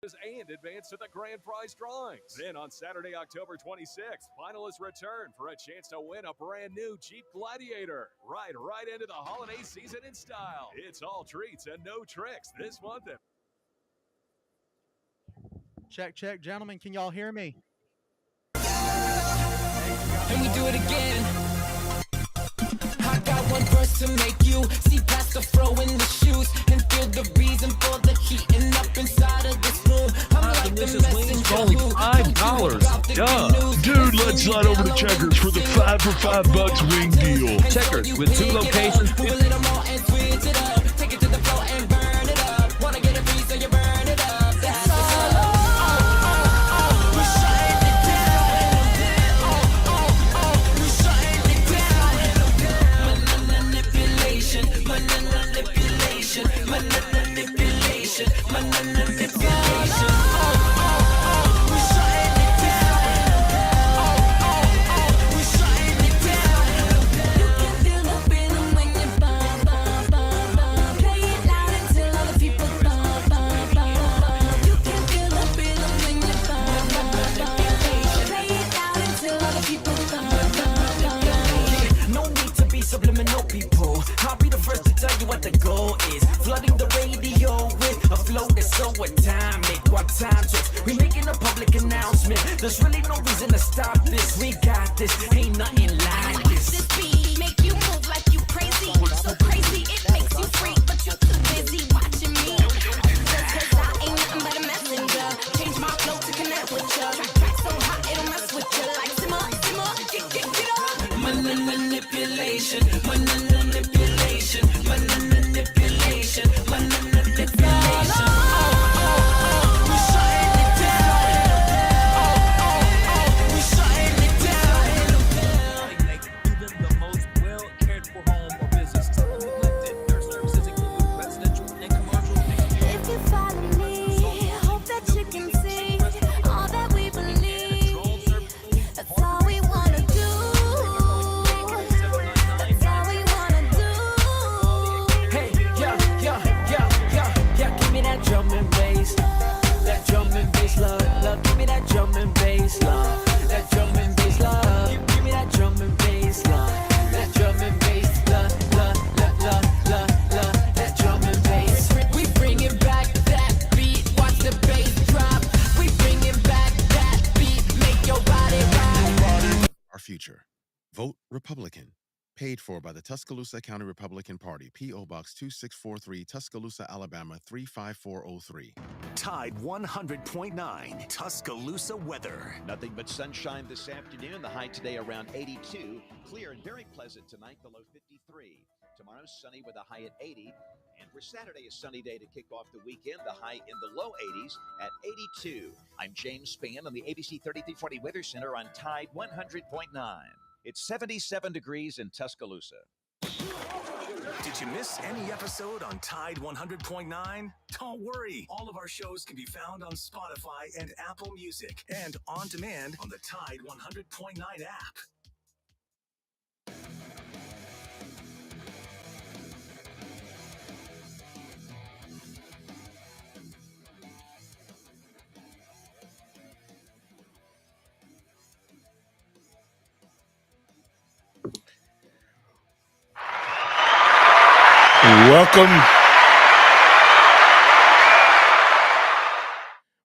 and advance to the grand prize drawings. Then on Saturday, October 26th, finalists return for a chance to win a brand new Jeep Gladiator. Ride right into the holiday season in style. It's all treats and no tricks this month. Check, check, gentlemen. Can y'all hear me? And we do it again. I got one verse to make you see past the throw in the shoes and feel the reason for the heating up inside of this room. I'm like the messenger only who $5. Duh. Dude, let's slide over to Checkers for the 5 for $5 wing deal. Checkers with 2 locations. Move a little more and switch it up. Take it to the floor and burn it up. Wanna get a piece so you burn it up. That's all. We shut it down. We shut it down. Manipulation, manipulation, manipulation, manipulation. We shut it down. We shut it down. You can feel the rhythm when you bump, bump, bump, bump. Play it loud until all the people bump, bump, bump. You can feel the rhythm when you bump, bump, bump. Play it loud until all the people bump, bump, bump. No need to be subliminal, people. I'll be the first to tell you what the goal is. Flooding the radio with a flow that's so atomic. What time tricks? We making a public announcement. There's really no reason to stop this. We got this. Ain't nothing like this. This beat make you move like you crazy. So crazy it makes you free, but you too busy watching me. Cause I ain't nothing but a messenger. Change my flow to connect with ya. Track so hot it'll mess with ya. Like simmer, simmer, get up. Manipulation, manipulation, manipulation, manipulation. We shutting it down. We shutting it down. Make even the most well-cared-for home or business still neglected. Their services include residential and commercial. If you follow me, hope that you can see all that we believe. That's all we wanna do. That's all we wanna do. Hey, yeah, give me that drum and bass. That drum and bass love, give me that drum and bass love. That drum and bass love, give me that drum and bass love. That drum and bass love, that drum and bass. We bringing back that beat, watch the bass drop. We bringing back that beat, make your body rock. Our future. Vote Republican. Paid for by the Tuscaloosa County Republican Party. P.O. Box 2643, Tuscaloosa, Alabama 35403. Tide 100.9 Tuscaloosa weather. Nothing but sunshine this afternoon. The high today around 82. Clear and very pleasant tonight, the low 53. Tomorrow, sunny with a high at 80. And for Saturday, a sunny day to kick off the weekend. The high in the low 80s at 82. I'm James Spann on the ABC 3340 Weather Center on Tide 100.9. It's 77 degrees in Tuscaloosa. Did you miss any episode on Tide 100.9? Don't worry. All of our shows can be found on Spotify and Apple Music and on demand on the Tide 100.9 app.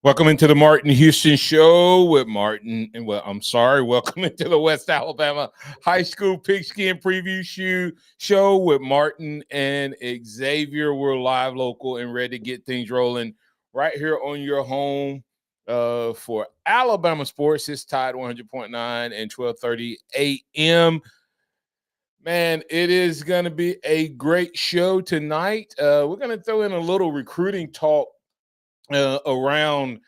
Welcome into the Martin Houston Show with Martin. And welcome into the West Alabama High School Pigskin Preview Show with Martin and Xavier. We're live, local, and ready to get things rolling right here on your home for Alabama sports. It's Tide 100.9 and 12:30 a.m. Man, it is going to be a great show tonight. We're going to throw in a little recruiting talk around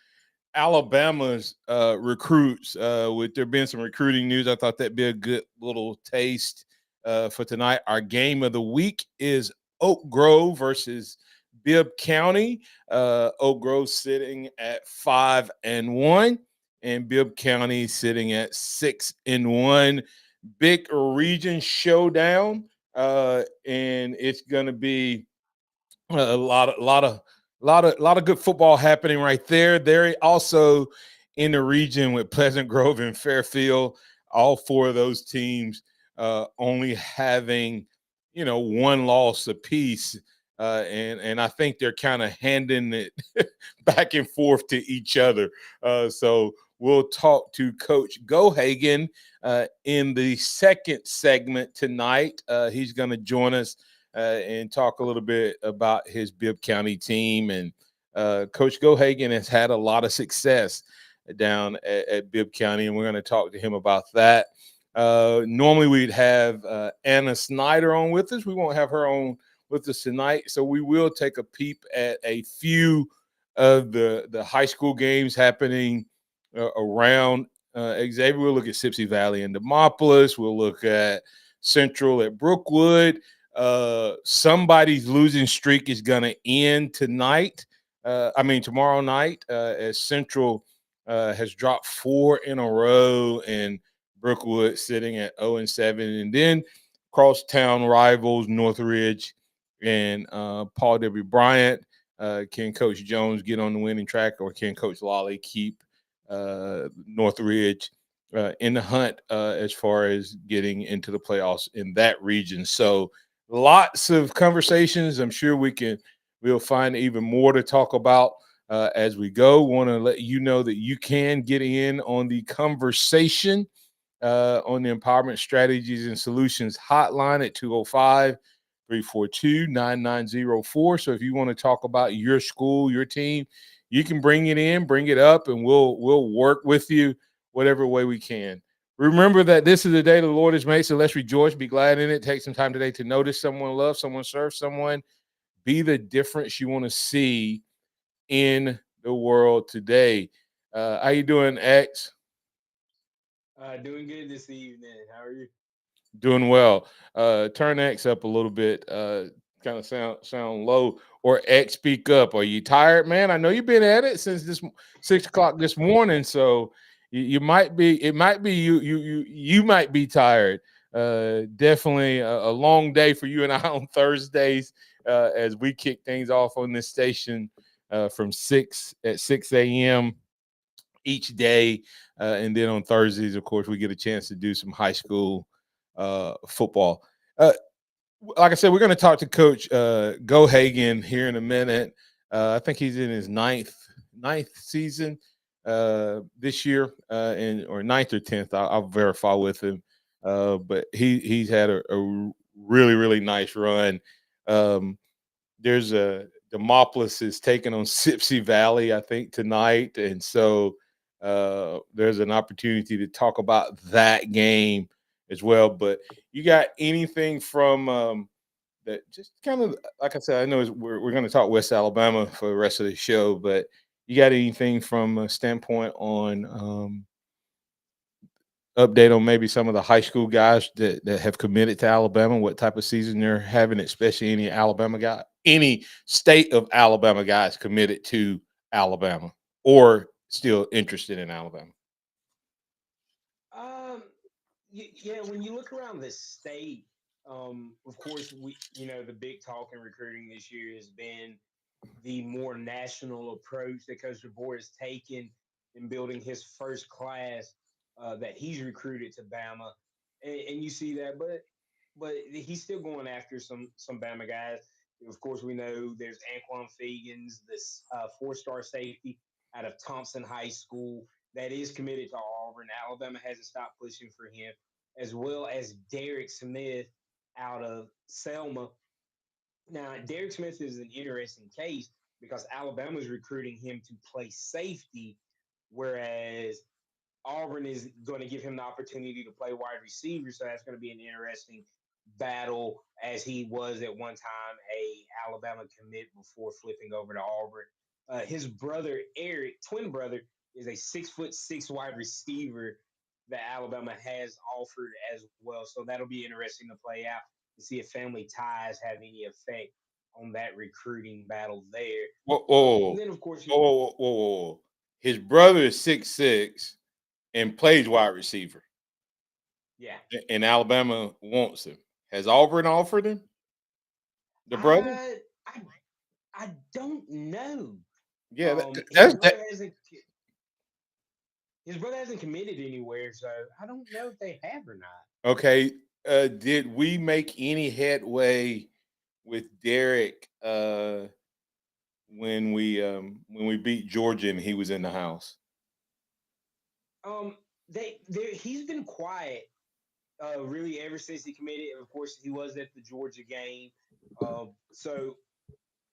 Alabama's recruits. With there being some recruiting news, I thought that'd be a good little taste for tonight. Our game of the week is Oak Grove versus Bibb County. Oak Grove sitting at 5-1, and Bibb County sitting at 6-1. Big region showdown, and it's going to be a lot of a lot of good football happening right there. They're also in the region with Pleasant Grove and Fairfield. All four of those teams only having one loss apiece, and I think they're kind of handing it back and forth to each other. So we'll talk to Coach Gohagen in the second segment tonight. He's going to join us and talk a little bit about his Bibb County team. And Coach Gohagen has had a lot of success down at Bibb County, and we're going to talk to him about that. Normally we'd have Anna Snyder on with us. We won't have her on with us tonight, so we will take a peep at a few of the high school games happening around Xavier. We'll look at Sipsey Valley and Demopolis. We'll look at Central at Brookwood. Somebody's losing streak is going to end tonight. Tomorrow night, as Central has dropped 4 in a row, and Brookwood sitting at 0-7, and then crosstown rivals Northridge and Paul W. Bryant. Can Coach Jones get on the winning track, or can Coach Lawley keep Northridge in the hunt as far as getting into the playoffs in that region? So lots of conversations. I'm sure we'll find even more to talk about as we go. Want to let you know that you can get in on the conversation on the Empowerment Strategies and Solutions hotline at 205-342-9904. So if you want to talk about your school, your team, you can bring it up, and we'll work with you whatever way we can. Remember that this is the day the Lord has made, so let's rejoice, be glad in it. Take some time today to notice someone, love someone, serve someone, be the difference you want to see in the world today. How you doing, X? Doing good this evening. How are you? Doing well. Turn X up a little bit. Kind of sound low. Or X, speak up. Are you tired, man? I know you've been at it since this 6 o'clock this morning, so you might be. It might be you might be tired. Definitely a long day for you and I on Thursdays as we kick things off on this station from 6 a.m. each day, and then on Thursdays, of course, we get a chance to do some high school football. Like I said, we're going to talk to Coach Gohagen here in a minute. I think he's in his ninth season this year, or ninth or 10th. I'll verify with him. But he's had a really, really nice run. There's Demopolis is taking on Sipsey Valley, I think, tonight, and so there's an opportunity to talk about that game as well. But you got anything from that? Just kind of like I said, I know we're going to talk West Alabama for the rest of the show, but you got anything from a standpoint on update on maybe some of the high school guys that have committed to Alabama, what type of season they're having, especially any state of Alabama guys committed to Alabama or still interested in Alabama? Yeah, when you look around the state, of course, the big talk in recruiting this year has been the more national approach that Coach DeBoer has taken in building his first class that he's recruited to Bama, and you see that, but he's still going after some Bama guys. Of course, we know there's Anquan Fegans, this 4-star safety out of Thompson High School that is committed to Auburn. Alabama hasn't stopped pushing for him, as well as Derek Smith out of Selma. Now, Derek Smith is an interesting case because Alabama is recruiting him to play safety, whereas Auburn is going to give him the opportunity to play wide receiver. So that's going to be an interesting battle, as he was at one time a Alabama commit before flipping over to Auburn. His brother Eric, twin brother, is a 6'6" wide receiver that Alabama has offered as well. So that'll be interesting to play out to see if family ties have any effect on that recruiting battle there. Whoa. And then, of course, Whoa. His brother is 6'6" and plays wide receiver. Yeah. And Alabama wants him. Has Auburn offered him? The brother? I don't know. Yeah, His that's brother hasn't committed anywhere, so I don't know if they have or not. okay. Did we make any headway with Derek when we beat Georgia and he was in the house? Um, he's been quiet, really ever since he committed. Of course, he was at the Georgia game. So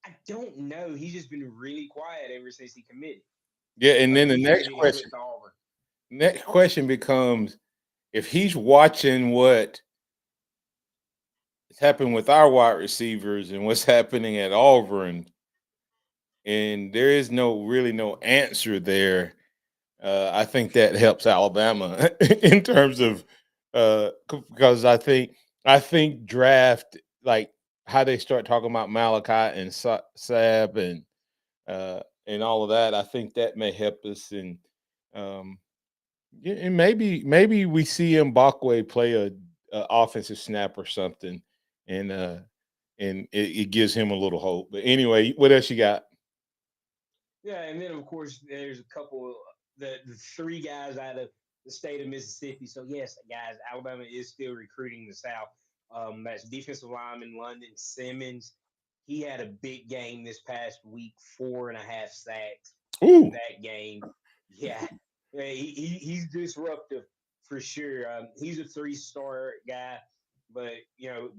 I don't know. He's just been really quiet ever since he committed. Yeah, and then the He committed, he went to Auburn. next question becomes if he's watching what has happened with our wide receivers and what's happening at Auburn, and there is no answer there. I think that helps Alabama in terms of because I think draft like how they start talking about Malachi and Sab and all of that. I think that may help us um, yeah, and maybe we see Mbakwe play a offensive snap or something, and it gives him a little hope. But anyway, what else you got? Yeah, and then of course there's a couple the three guys out of the state of Mississippi. So yes, guys, Alabama is still recruiting the South. That's defensive lineman London Simmons. He had a big game this past week, 4.5 sacks in Ooh, that game. Yeah, yeah, he's disruptive for sure. He's a 3-star guy, but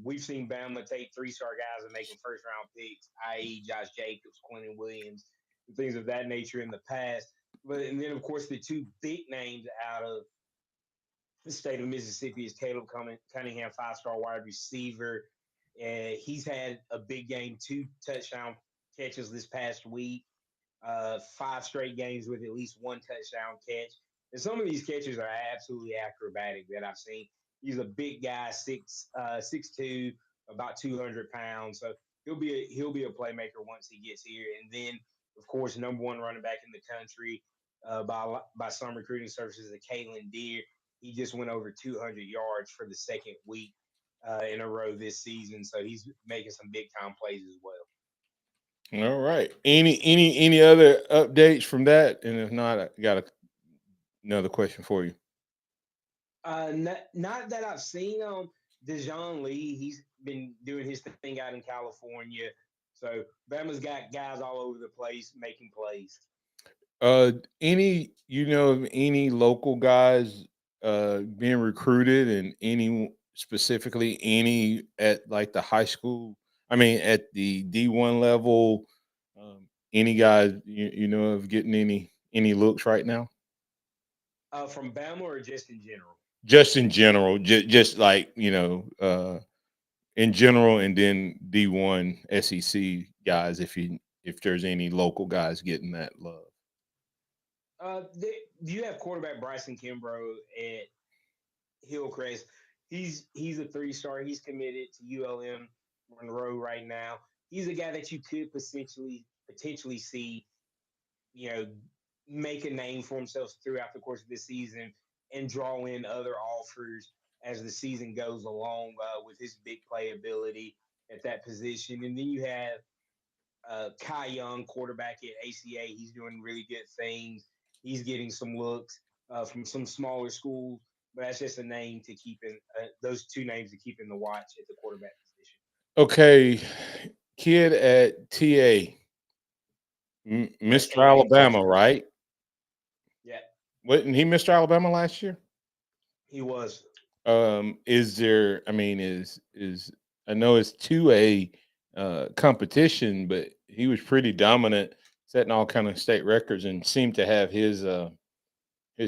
we've seen Bama take 3-star guys and make them first round picks, i.e., Josh Jacobs, Quentin Williams, and things of that nature in the past. But and then of course the two big names out of the state of Mississippi is Caleb Cunningham, 5-star wide receiver. He's had a big game, 2 touchdown catches this past week, 5 straight games with at least 1 touchdown catch. And some of these catches are absolutely acrobatic that I've seen. He's a big guy, 6'2", about 200 pounds. So he'll be a playmaker once he gets here. And then, of course, number one running back in the country by some recruiting services, the Kalen Deer. He just went over 200 yards for the second week in a row this season. So he's making some big time plays as well. all right. Any other updates from that? And if not, I got another question for you. Not that I've seen Dejon Lee. He's been doing his thing out in California. So Bama's got guys all over the place making plays. Any of any local guys being recruited, and any specifically any at like the high school? I mean, at the D1 level, any guys you know of getting any looks right now? From Bama or just in general? Just in general, just like in general, and then D1 SEC guys. If there's any local guys getting that love. You have quarterback Bryson Kimbrough at Hillcrest. He's a 3-star. He's committed to ULM Monroe right now. He's a guy that you could potentially see, you know, make a name for himself throughout the course of this season and draw in other offers as the season goes along with his big playability at that position. And then you have Kai Young, quarterback at ACA. He's doing really good things. He's getting some looks from some smaller schools, but that's just a name to keep in. Those two names to keep in the watch at the quarterback position. Okay, kid at TA, That's Mr. Tremaine Alabama, Jackson. right? Yeah, Wasn't he Mr. Alabama last year? he was. Is there? I mean, is I know it's 2A competition, but he was pretty dominant, setting all kind of state records, and seemed to have his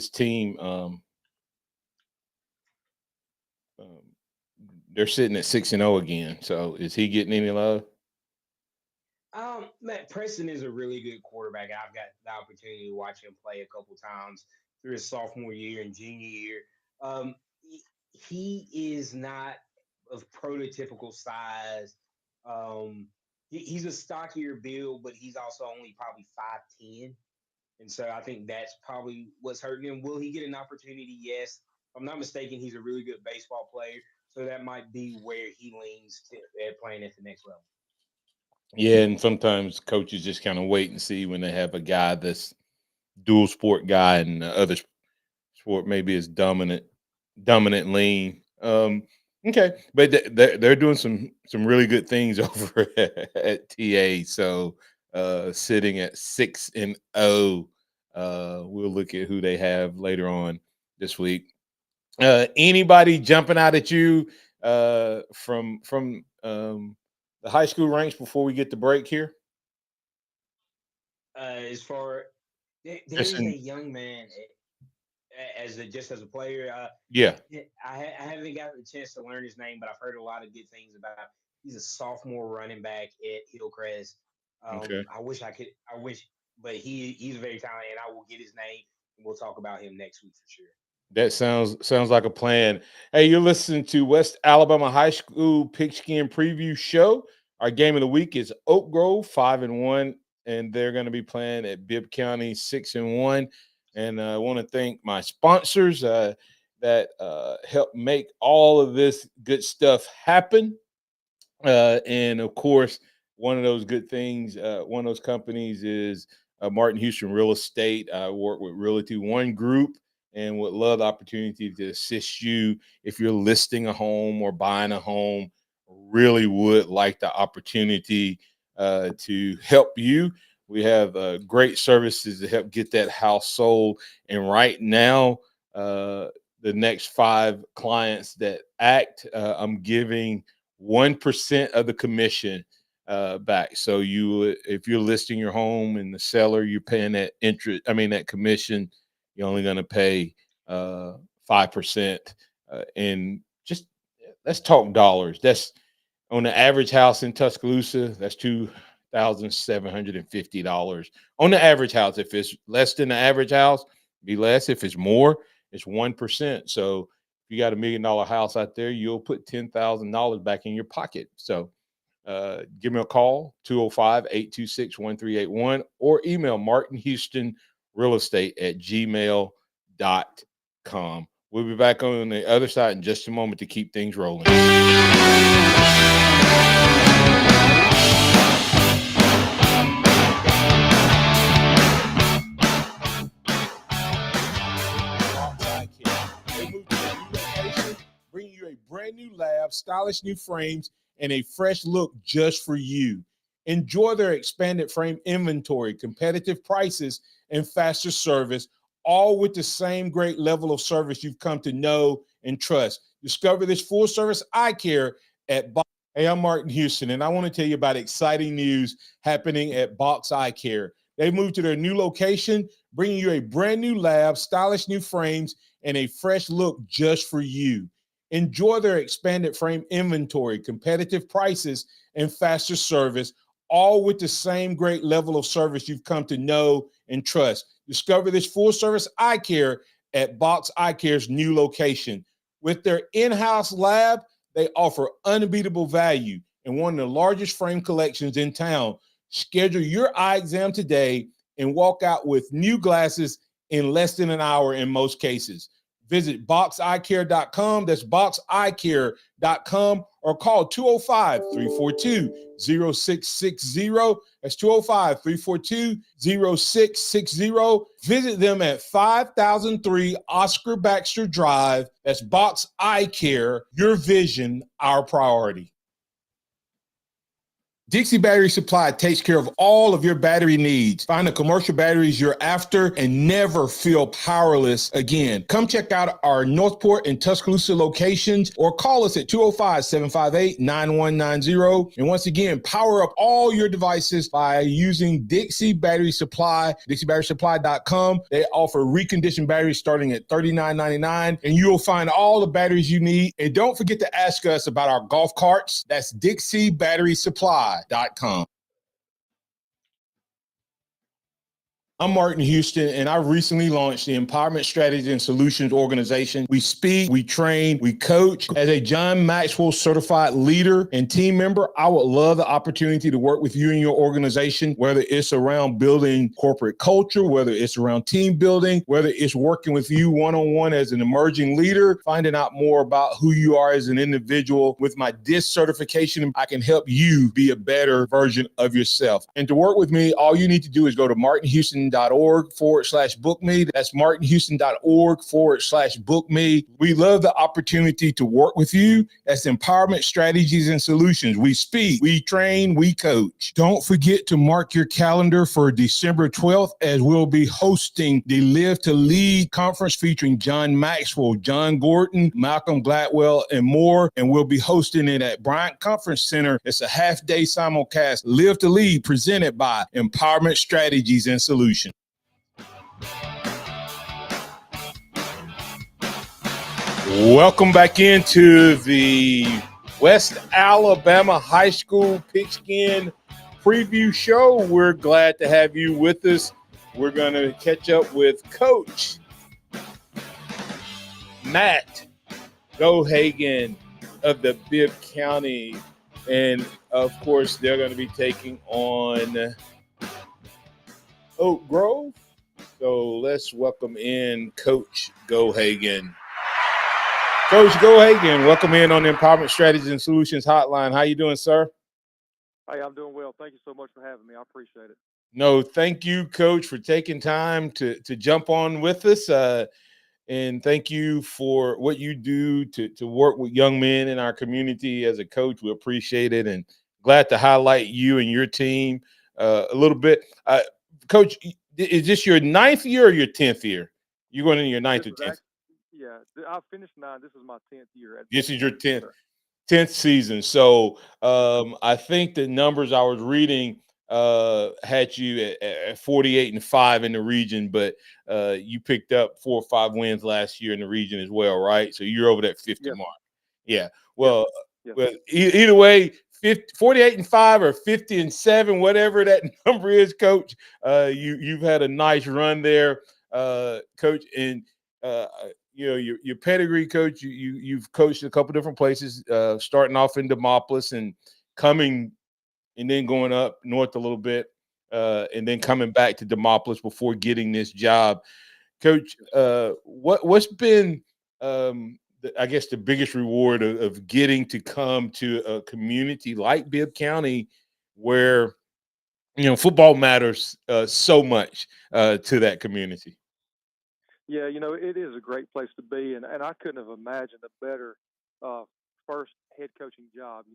team. Um, they're sitting at 6-0 again. So is he getting any love? Matt Preston is a really good quarterback. I've got the opportunity to watch him play a couple times through his sophomore year and junior year. He is not of prototypical size. He's a stockier build, but he's also only probably 5'10". And so I think that's probably what's hurting him. Will he get an opportunity? Yes. If I'm not mistaken, he's a really good baseball player. So that might be where he leans to playing at the next level. Yeah, and sometimes coaches just kind of wait and see when they have a guy that's dual sport guy and the other sport maybe is dominant lean. Okay, but they're doing some really good things over at TA. So sitting at 6-0. We'll look at who they have later on this week. Anybody jumping out at you from the high school ranks before we get the break here? As far there Just is a in, young man just as a player. yeah. I haven't gotten a chance to learn his name, but I've heard a lot of good things about him. He's a sophomore running back at Hillcrest. Okay. I wish I could. I wish, but he's very talented, and I will get his name, and we'll talk about him next week for sure. That sounds like a plan. Hey, you're listening to West Alabama High School Pigskin Preview Show. Our game of the week is Oak Grove 5-1, and they're going to be playing at Bibb County 6-1. And I want to thank my sponsors that help make all of this good stuff happen. And of course, one of those good things, one of those companies is Martin Houston Real Estate. I work with Realty One Group and would love the opportunity to assist you if you're listing a home or buying a home. Really would like the opportunity to help you. We have great services to help get that house sold. And right now, the next 5 clients that act, I'm giving 1% of the commission back. So if you're listing your home and the seller, you're paying that interest. I mean, that commission, you're only going to pay 5%. And just let's talk dollars. That's on the average house in Tuscaloosa. That's $2,750 on the average house. If it's less than the average house, be less. If it's more, it's 1%. So if you got $1 million house out there, you'll put $10,000 back in your pocket. So give me a call, 205-826-1381, or email Martin Houston Real Estate at gmail.com. We'll be back on the other side in just a moment to keep things rolling. Bring you a brand new lab, stylish new frames, and a fresh look just for you. Enjoy their expanded frame inventory, competitive prices, and faster service, all with the same great level of service you've come to know and trust. Discover this full service eye care at Box. Hey, I'm Martin Houston, and I want to tell you about exciting news happening at Box Eye Care. They moved to their new location, bringing you a brand new lab, stylish new frames, and a fresh look just for you. Enjoy their expanded frame inventory, competitive prices, and faster service, all with the same great level of service you've come to know and trust. Discover this full service eye care at Box Eye Care's new location. With their in-house lab, they offer unbeatable value and one of the largest frame collections in town. Schedule your eye exam today and walk out with new glasses in less than an hour in most cases. Visit boxeyecare.com. That's boxeyecare.com, or call 205-342-0660. That's 205-342-0660. Visit them at 5003 Oscar Baxter Drive. That's Box Eye Care. Your vision, our priority. Dixie Battery Supply takes care of all of your battery needs. Find the commercial batteries you're after and never feel powerless again. Come check out our Northport and Tuscaloosa locations or call us at 205-758-9190. And once again, power up all your devices by using Dixie Battery Supply, DixieBatterySupply.com. They offer reconditioned batteries starting at $39.99, and you will find all the batteries you need. And don't forget to ask us about our golf carts. That's Dixie Battery Supply. I'm Martin Houston, and I recently launched the Empowerment Strategy and Solutions organization. We speak, we train, we coach. As a John Maxwell certified leader and team member, I would love the opportunity to work with you and your organization, whether it's around building corporate culture, whether it's around team building, whether it's working with you one-on-one as an emerging leader, finding out more about who you are as an individual. With my DISC certification, I can help you be a better version of yourself. And to work with me, all you need to do is go to martinhouston.org/book me. That's martinhouston.org/book me. We love the opportunity to work with you. That's Empowerment Strategies and Solutions. We speak, we train, we coach. Don't forget to mark your calendar for December 12th as we'll be hosting the Live to Lead conference featuring John Maxwell, John Gordon, Malcolm Gladwell, and more. And we'll be hosting it at Bryant Conference Center. It's a half-day simulcast. Live to Lead presented by Empowerment Strategies and Solutions. Welcome back into the West Alabama High School Pigskin preview show. We're glad to have you with us. We're going to catch up with Coach Matt Gohagan of the Bibb County. And, of course, they're going to be taking on Oak Grove. So let's welcome in Coach Gohagan. Coach Gohagan, welcome in on the Empowerment Strategies and Solutions Hotline. How you doing, sir? Hey, I'm doing well. Thank you so much for having me. I appreciate it. No, thank you, Coach, for taking time to jump on with us. And thank you for what you do to work with young men in our community as a coach. We appreciate it, and glad to highlight you and your team a little bit. Coach, is this your 9th year or your 10th year? You're going into your 9th or 10th? Yeah, I finished 9. This is my 10th year. This is your 10th season. So I think the numbers I was reading had you at 48-5 in the region, but you picked up 4 or 5 wins last year in the region as well, right? So you're over that 50 mark. Yeah. Well, well, either way, 48-5 or 50-7, whatever that number is, Coach. You've had a nice run there, Coach, and you know your pedigree, Coach. You've coached a couple different places, starting off in Demopolis and coming and then going up north a little bit, and then coming back to Demopolis before getting this job. Coach, what's been I guess the biggest reward of getting to come to a community like Bibb County, where football matters so much to that community? Yeah, it is a great place to be, and I couldn't have imagined a better first head coaching job.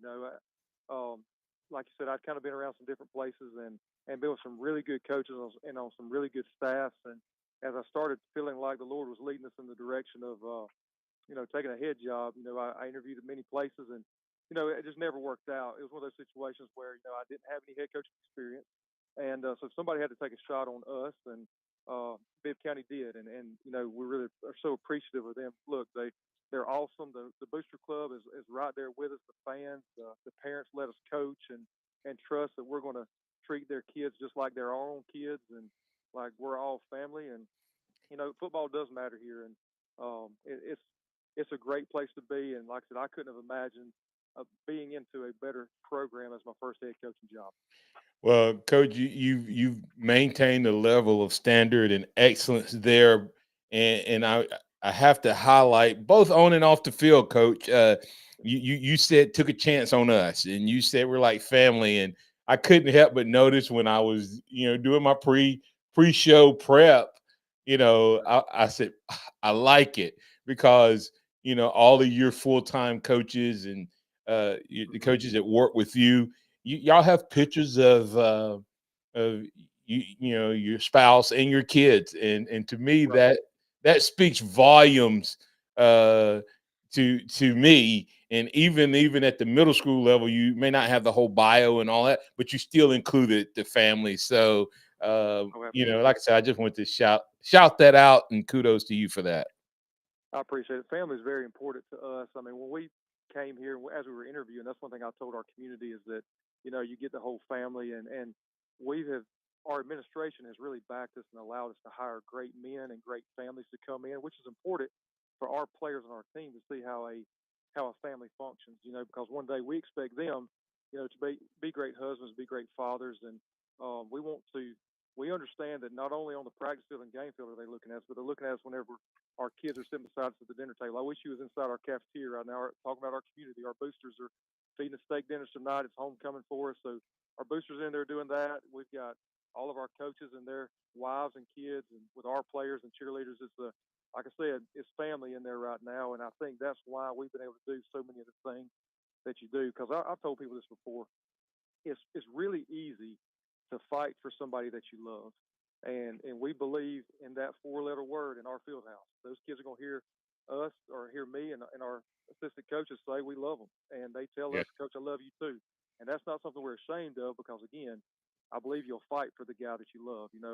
Like you said, I'd kind of been around some different places and been with some really good coaches and on some really good staffs. And as I started feeling like the Lord was leading us in the direction of taking a head job, I interviewed at many places, and it just never worked out. It was one of those situations where I didn't have any head coaching experience, and so somebody had to take a shot on us, and Bibb County did, and we really are so appreciative of them. Look, they're awesome. The Booster Club is right there with us. The fans, the parents let us coach and trust that we're going to treat their kids just like their own kids, and like we're all family. And football does matter here, and it's a great place to be. And like I said, I couldn't have imagined being into a better program as my first head coaching job. Well, Coach, you've maintained a level of standard and excellence there, and I have to highlight both on and off the field, Coach. You said took a chance on us, and you said we're like family, and I couldn't help but notice when I was doing my pre-show prep, I said I like it because all of your full-time coaches and the coaches that work with you. Y'all have pictures of your spouse and your kids, and to me that speaks volumes to me. And even at the middle school level, you may not have the whole bio and all that, but you still included the family. So like I said, I just want to shout that out, and kudos to you for that. I appreciate it. Family is very important to us. I mean, when we came here, as we were interviewing, that's one thing I told our community is that you get the whole family, and we have our administration has really backed us and allowed us to hire great men and great families to come in, which is important for our players on our team to see how a family functions. Because one day we expect them, to be great husbands, be great fathers, and we want to. We understand that not only on the practice field and game field are they looking at us, but they're looking at us whenever our kids are sitting beside us at the dinner table. I wish you was inside our cafeteria right now, talking about our community. Our boosters are feeding us steak dinners tonight. It's homecoming for us, so our boosters in there doing that. We've got all of our coaches and their wives and kids, and with our players and cheerleaders. It's like I said, it's family in there right now, and I think that's why we've been able to do so many of the things that you do. Because I've told people this before, it's really easy to fight for somebody that you love, and we believe in that 4-letter word in our field house. Those kids are going to hear us or hear me and our assistant coaches say we love them, and they tell us, Coach, I love you too. And that's not something we're ashamed of, because again, I believe you'll fight for the guy that you love, and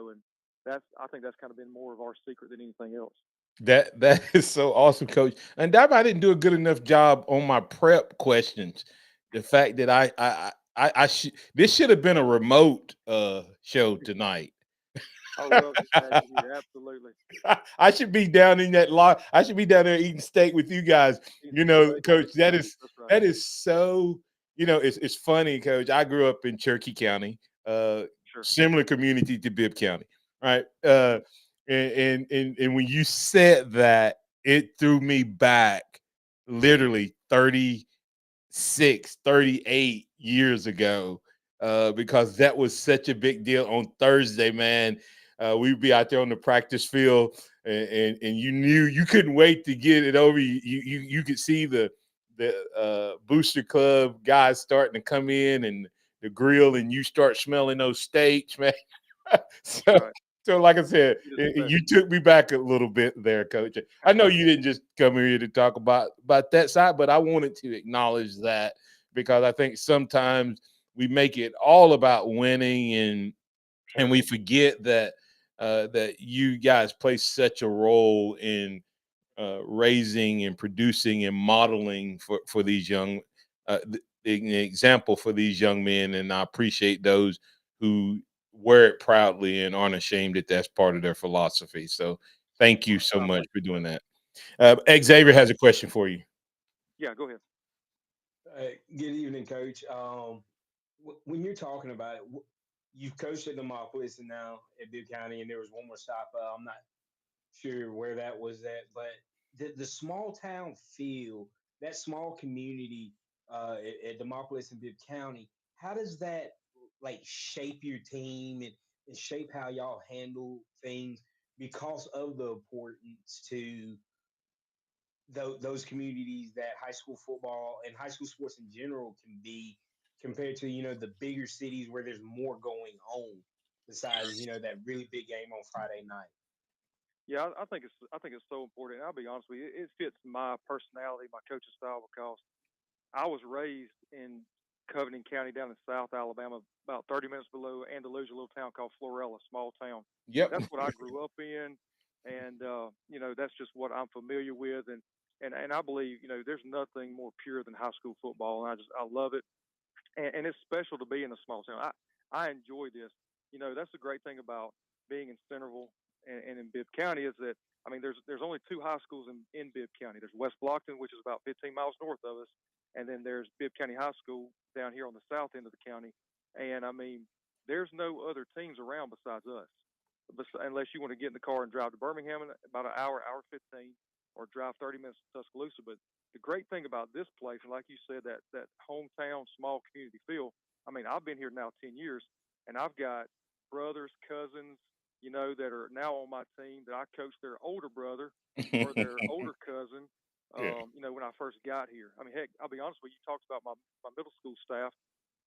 I think that's kind of been more of our secret than anything else. That is so awesome, Coach. And I didn't do a good enough job on my prep questions. The fact that I should this should have been a remote show tonight. I love to have you here. Absolutely. I should be down in that lot. I should be down there eating steak with you guys. Coach, that is so. It's funny, Coach. I grew up in Cherokee County, similar community to Bibb County, right? And when you said that, it threw me back literally 36, 38 years ago, because that was such a big deal on Thursday, man. We'd be out there on the practice field, and you knew you couldn't wait to get it over. You could see the booster club guys starting to come in and the grill, and you start smelling those steaks, man. So like I said, you took me back a little bit there, Coach. I know you didn't just come here to talk about that side, but I wanted to acknowledge that, because I think sometimes we make it all about winning, and we forget that that you guys play such a role in raising and producing and modeling for these young, an example for these young men. And I appreciate those who wear it proudly and aren't ashamed that that's part of their philosophy. So thank you so much for doing that. Xavier has a question for you. Yeah, go ahead. Good evening, Coach. When you're talking about it, you've coached at Demopolis and now at Bibb County, and there was one more stop. I'm not sure where that was at, but the small town feel, that small community at Demopolis and Bibb County, how does that like shape your team and shape how y'all handle things because of the importance to those communities that high school football and high school sports in general can be compared to the bigger cities where there's more going on besides that really big game on Friday night. Yeah, I think it's so important. I'll be honest with you, it fits my personality, my coaching style, because I was raised in Covington County down in South Alabama, about 30 minutes below Andalusia, a little town called Florella, small town. Yep. That's what I grew up in, and that's just what I'm familiar with, and I believe there's nothing more pure than high school football, and I love it, and it's special to be in a small town. I enjoy this. That's the great thing about being in Centerville and in Bibb County is that there's only 2 high schools in Bibb County. There's West Blockton, which is about 15 miles north of us, and then there's Bibb County High School down here on the south end of the county. And there's no other teams around besides us, unless you want to get in the car and drive to Birmingham in about an hour, hour 15, or drive 30 minutes to Tuscaloosa. But the great thing about this place, and like you said, that hometown, small community feel. I've been here now 10 years, and I've got brothers, cousins, that are now on my team that I coached their older brother or their older cousin. When I first got here. Heck, I'll be honest with you. You talked about my middle school staff.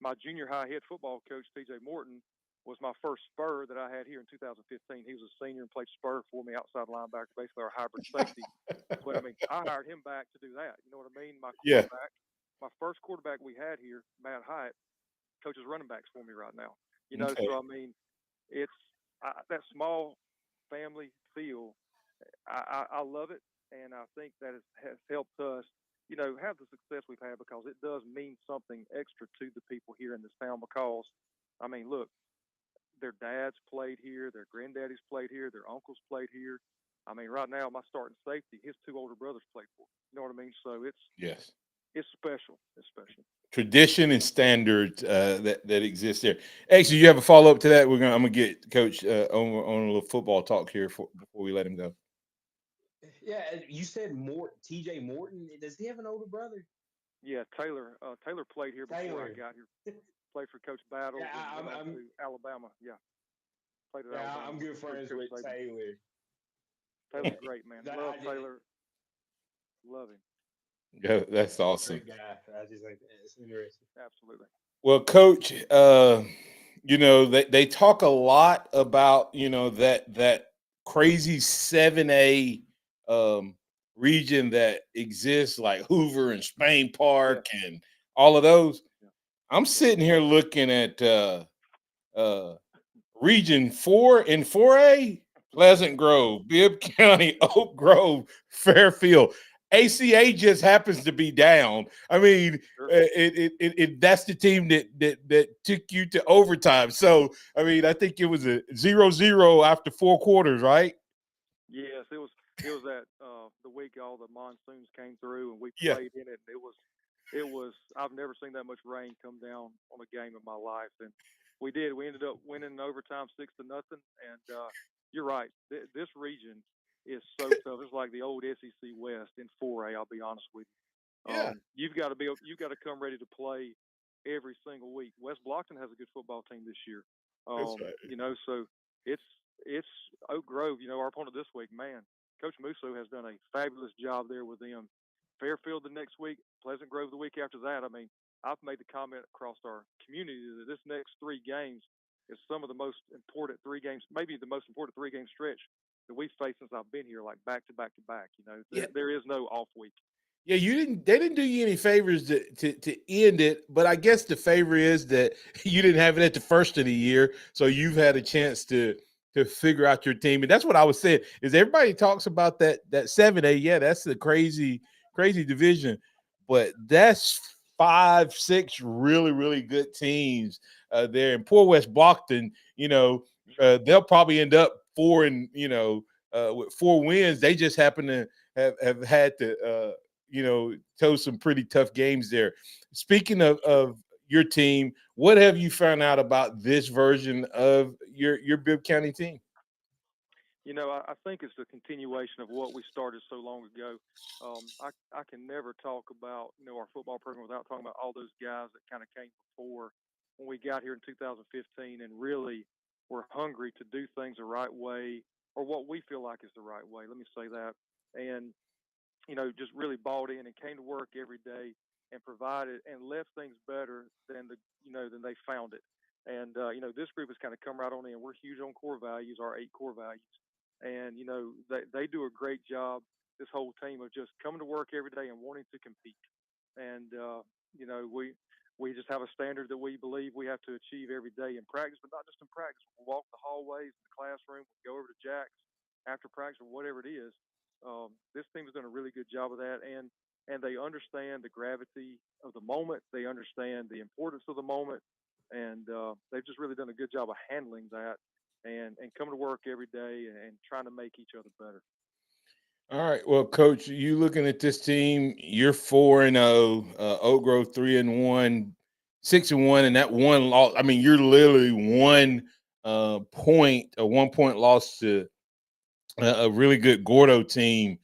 My junior high head football coach, TJ Morton, was my first spur that I had here in 2015. He was a senior and played spur for me, outside linebacker, basically our hybrid safety. But I hired him back to do that. You know what I mean? My quarterback, my first quarterback we had here, Matt Hyatt, coaches running backs for me right now. Okay. So it's that small family feel. I love it, and I think that has helped us, have the success we've had, because it does mean something extra to the people here in this town. Because, look, their dads played here, their granddaddies played here, their uncles played here. I mean, right now, my starting safety, his two older brothers played for. You know what I mean? So Yes. it's special. It's special. Tradition and standards that exist there. Actually, you have a follow up to that? I'm gonna get Coach on a little football talk here before we let him go. Yeah, you said T.J. Morton. Does he have an older brother? Yeah, Taylor. Taylor played here before I Taylor. got here. Played for Coach Battles Yeah, and went on to Alabama. Yeah, played at yeah, Alabama. I'm good friends with Taylor. Taylor's great, man. That- Love I Taylor. Love him. Yeah, that's awesome. Great guy. I just think it's interesting. Absolutely. Well, Coach, you know they talk a lot about that crazy 7A region that exists, like Hoover and Spain Park and all of those. I'm sitting here looking at Region 4 and 4A, Pleasant Grove, Bibb County, Oak Grove, Fairfield. ACA just happens to be down. I mean, that's the team that took you to overtime. So, I mean, I think it was a 0-0 after 4 quarters, right? Yes, it was that the week all the monsoons came through and we Yeah. played in it. And it was I've never seen that much rain come down on a game in my life, and we did. We ended up winning in overtime 6-0. And you're right, this region is so tough. It's like the old SEC West in 4A. I'll be honest with you. Yeah. You've got to come ready to play every single week. West Blockton has a good football team this year. That's right. You know, so it's Oak Grove. You know, our opponent this week, man. Coach Musso has done a fabulous job there with them. Fairfield the next week, Pleasant Grove the week after that. I mean, I've made the comment across our community that this next 3 games is some of the most important 3 games, maybe the most important 3-game stretch that we've faced since I've been here, like back to back to back. You know, there is no off week. Yeah, they didn't do you any favors to end it, but I guess the favor is that you didn't have it at the first of the year, so you've had a chance to figure out your team. And that's what I was saying, is everybody talks about that 7A. Yeah, that's a crazy division, but that's 5, 6 really, really good teams there. And poor West Blockton, they'll probably end up 4 and with 4 wins. They just happen to have had to toe some pretty tough games there. Speaking of your team, what have you found out about this version of your Bibb County team? You know, I think it's the continuation of what we started so long ago. I can never talk about our football program without talking about all those guys that kind of came before when we got here in 2015 and really were hungry to do things the right way, or what we feel like is the right way. Let me say that. And just really bought in and came to work every day and provided and left things better than than they found it. And this group has kind of come right on in. We're huge on core values, our 8 core values, and they do a great job. This whole team of just coming to work every day and wanting to compete. And we just have a standard that we believe we have to achieve every day in practice, but not just in practice. We'll walk the hallways, the classroom, we'll go over to Jack's after practice or whatever it is. This team has done a really good job of that, and they understand the gravity of the moment. They understand the importance of the moment, and they've just really done a good job of handling that and coming to work every day and trying to make each other better. All right, well, Coach, you looking at this team? You're 4-0, Oak Grove 3-1, 6-1, and that one loss. I mean, you're literally 1 point, a 1-point loss to a really good Gordo team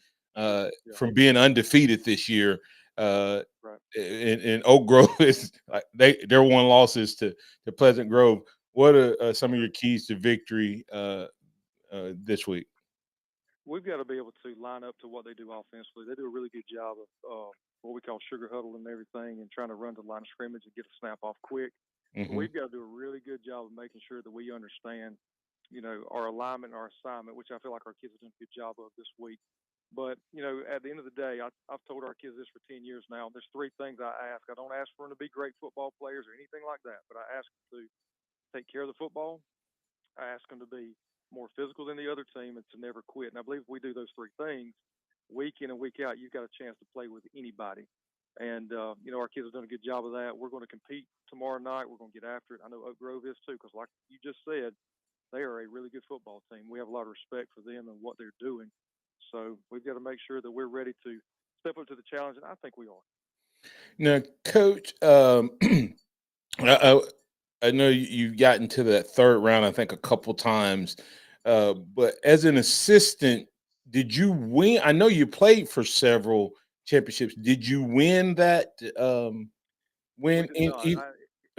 from being undefeated this year. Right. And Oak Grove is like their 1 losses to Pleasant Grove. What are some of your keys to victory this week? We've got to be able to line up to what they do offensively. They do a really good job of what we call sugar huddle and everything, and trying to run to the line of scrimmage and get a snap off quick. Mm-hmm. But we've got to do a really good job of making sure that we understand our alignment and our assignment, which I feel like our kids have done a good job of this week. But, at the end of the day, I've told our kids this for 10 years now. There's 3 things I ask. I don't ask for them to be great football players or anything like that, but I ask them to take care of the football. I ask them to be more physical than the other team and to never quit. And I believe if we do those 3 things week in and week out, you've got a chance to play with anybody. And our kids have done a good job of that. We're going to compete tomorrow night. We're going to get after it. I know Oak Grove is too, because like you just said, they are a really good football team. We have a lot of respect for them and what they're doing. So we've got to make sure that we're ready to step up to the challenge, and I think we are. Now, Coach, I, I know you've gotten to that third round, I think, a couple times. But as an assistant, did you win? I know you played for several championships. Did you win that? We Win did in? not.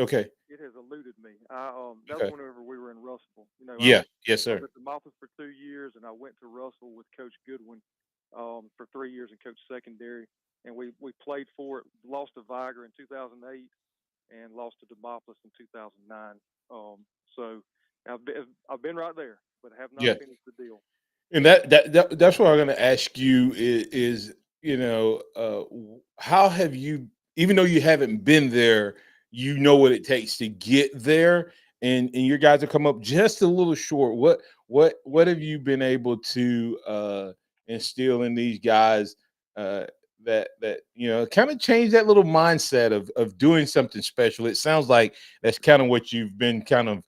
Okay. It has eluded me. That was Okay. whenever we were in Russell. Yeah. Yes, I was sir. at the Malthus for 2 years, and I went to Russell with Coach Goodwin for 3 years and coached secondary. And we played for it, lost to Viger in 2008, and lost to Demopolis in 2009. So I've been right there, but have not Yeah. finished the deal. And that's what I'm going to ask you is how have you, even though you haven't been there, you know what it takes to get there, and your guys have come up just a little short. What have you been able to instill in these guys that kind of change that little mindset of doing something special? It sounds like that's kind of what you've been kind of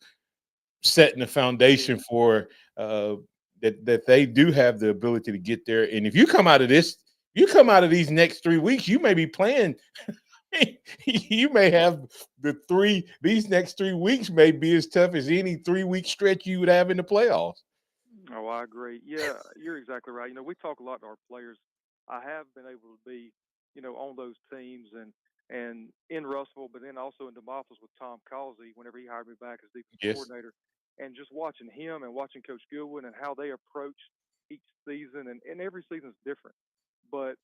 setting the foundation for, that they do have the ability to get there. And if you come out of this, you come out of these next 3 weeks, you may be playing. You may have these next 3 weeks may be as tough as any 3-week stretch you would have in the playoffs. Oh, I agree. Yeah, you're exactly right. We talk a lot to our players. I have been able to be, on those teams and in Russell, but then also in Demopolis with Tom Causey whenever he hired me back as defensive Yes. coordinator, and just watching him and watching Coach Goodwin and how they approach each season, and every season is different, but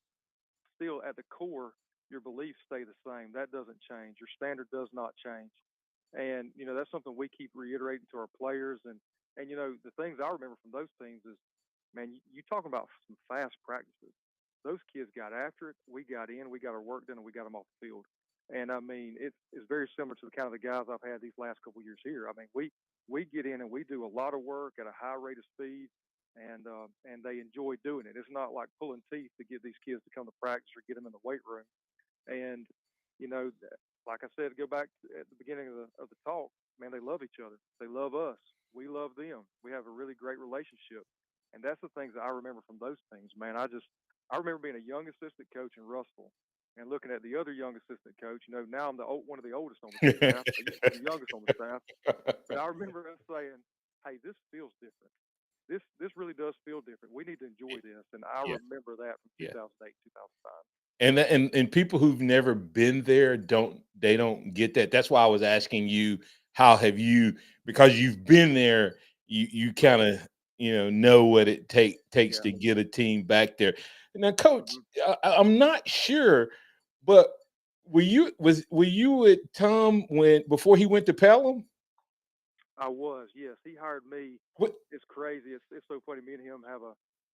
still at the core, your beliefs stay the same. That doesn't change. Your standard does not change. And, that's something we keep reiterating to our players. And the things I remember from those teams is, man, you talking about some fast practices. Those kids got after it. We got in, we got our work done, and we got them off the field. And I mean, it's very similar to the kind of the guys I've had these last couple of years here. I mean, we get in and we do a lot of work at a high rate of speed, and they enjoy doing it. It's not like pulling teeth to get these kids to come to practice or get them in the weight room. And like I said, go back at the beginning of the talk, man, they love each other. They love us. We love them. We have a really great relationship. And that's the things that I remember from those things, man. I remember being a young assistant coach in Russell and looking at the other young assistant coach. Now I'm one of the oldest on the staff. I used to be the youngest on the staff. But I remember us saying, hey, this feels different. This really does feel different. We need to enjoy this. And I remember that from 2008, 2005. And people who've never been there don't get that. That's why I was asking you, how have you, because you've been there, you kind of know what it takes to get a team back there. Now, Coach, I'm not sure, but were you with Tom before he went to Pelham? I was, yes. He hired me. What? It's crazy. It's so funny. Me and him